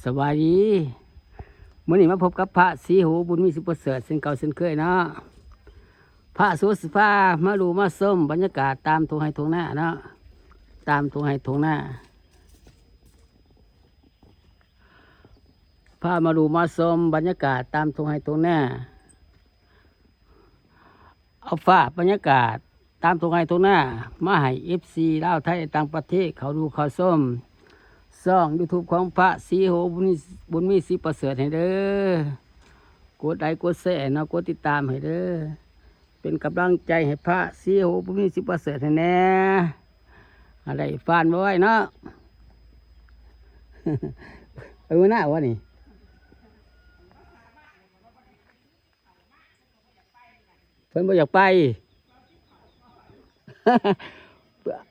สวัสดีมื้อนี้มาพบกับพระศรีโหบุญมีสุประเสริฐเส้นเก่าเส้นเคยเนาะพระสุสฟ้ามาดูมาส้มบรรยากาศตามทงไห้ทงหน้าเนาะตามทงไห้ทงหน้าพามาดูมาส้มบรรยากาศตามทงไห้ทงหน้าเอาฝาบรรยากาศตามทงไห้ทงหน้ามาให้FCลาวไทยต่างประเทศเขาดูเขาส้มซ่อง YouTube ของพระศรีโหบุญมีศรีประเสริฐให้เด้อกดไลค์กดแชร์เนาะกดติดตามให้เด้อเป็นกำลังใจให้พระศรีโหบุญมีศรีประเสริฐให้แน่อะไรฟานมาไว้เนาะ ไปวันหน้าวะนี่ เพิ่นบ่อยากไป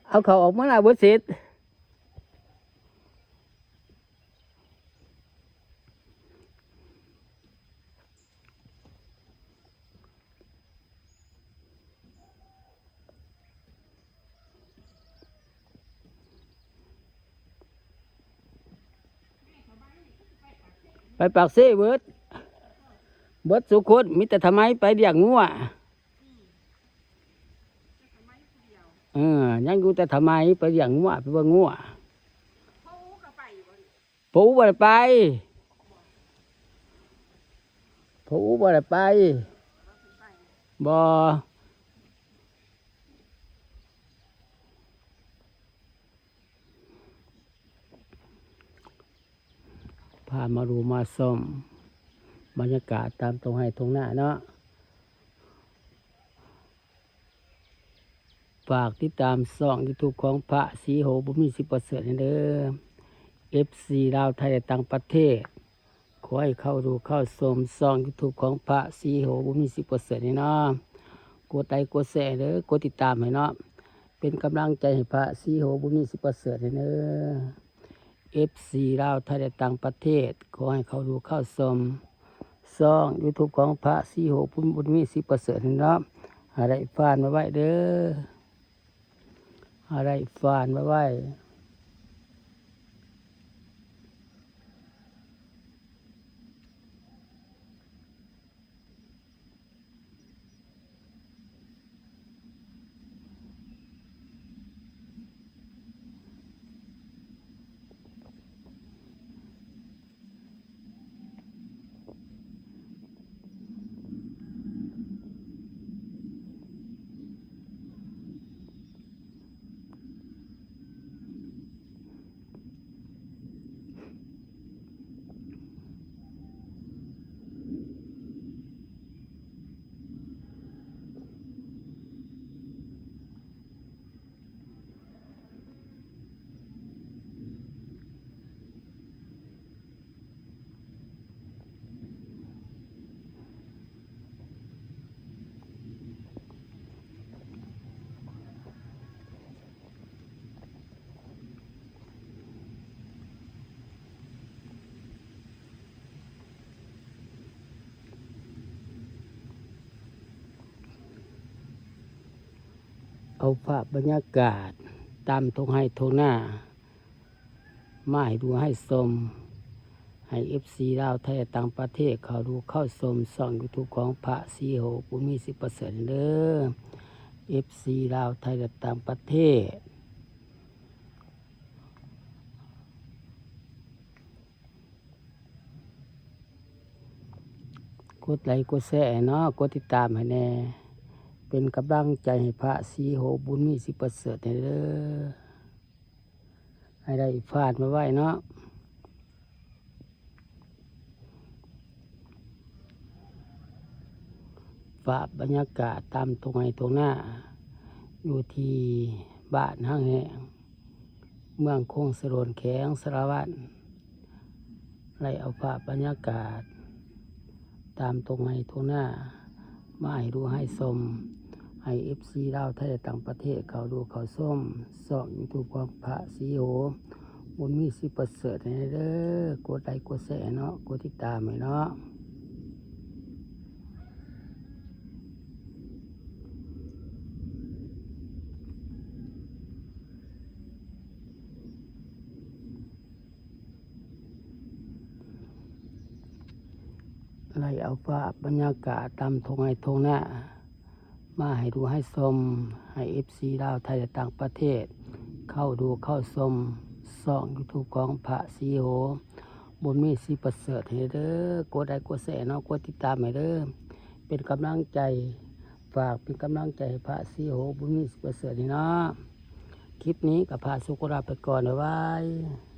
เอาเขาออกมาหน้าบ่เสร็จไปปากเซ่เบิดสุคนมีแต่ทำไมไปเลี้ยงงัวยังอยู่แต่ทำไมไปเลี้ยงงัวไปเบิ่งงัวผู้บ่ได้ไปผู้บ่ได้ไปบ่พามาดูมาส้มบรรยากาศตามตรงให้ตรงหน้าเนาะฝากติดตามช่อง YouTube ของพระศรีโหบุญมีศรีประเสริฐเด้อ FC ลาวไทยและต่างประเทศขอให้เข้าดูเข้าชมช่อง YouTube ของพระศรีโหบุญมีศรีประเสริฐเนาะกดไลค์กดแชร์เด้อกดติดตามให้เนาะเป็นกำลังใจให้พระศรีโหบุญมีศรีประเสริฐเด้อ FC ลาวไทยและต่างประเทศขอให้เข้าดูเข้าชมช่อง YouTube ของพระศรีโหบุญมีศรีประเสริฐเนาะอะไรฟานมาไว้เด้ออะไรฟานมาไว้เอาภาพบรรยากาศตามทงให้ทงหน้ามาให้ดูให้ชมให้ FC ลาวไทยต่างประเทศเขาดูเข้าชมช่อง YouTube ของพระศรีโหบุญมีศรีประเสริฐเด้อ FC ลาวไทยและต่างประเทศกดไลค์กดแชร์เนาะกดติดตามให้แน่เป็นกำลังใจให้พระศรีโหบุญมีศรีประเสริฐเด้อให้ได้ฟาดมาไว้เนาะฝากบรรยากาศตามตรงไหนตรงหน้าอยู่ที่บ้านห้างแห่งเมืองคงสโรนแข็งสารวัตรไล่เอาภาพบรรยากาศตามตรงไหนตรงหน้ามาให้ดูให้ชมให้ FC ลาวไทยต่างประเทศเขาดูเขาส้มส่อง YouTube ของพระศรีโหบุญมีศรีประเสริฐให้เด้อกดไลค์กดแชร์เนาะกดติดตามให้เนาะ ไล่เอาภาพบรรยากาศตามทงไห้ทงหน้ามาให้ดูให้ชมให้เอฟซีลาวไทยและต่างประเทศเข้าดูเข้าชมส่องยูทูบของพระศรีโหบุญมีสีประเสริฐให้เด้อกดไลค์กดแชร์เนาะกดติดตามให้เด้อเป็นกำลังใจฝากเป็นกำลังใจให้พระศรีโหบุญมีสีประเสริฐนี่เนาะคลิปนี้กับพระสุกราไปก่อนเอาไว้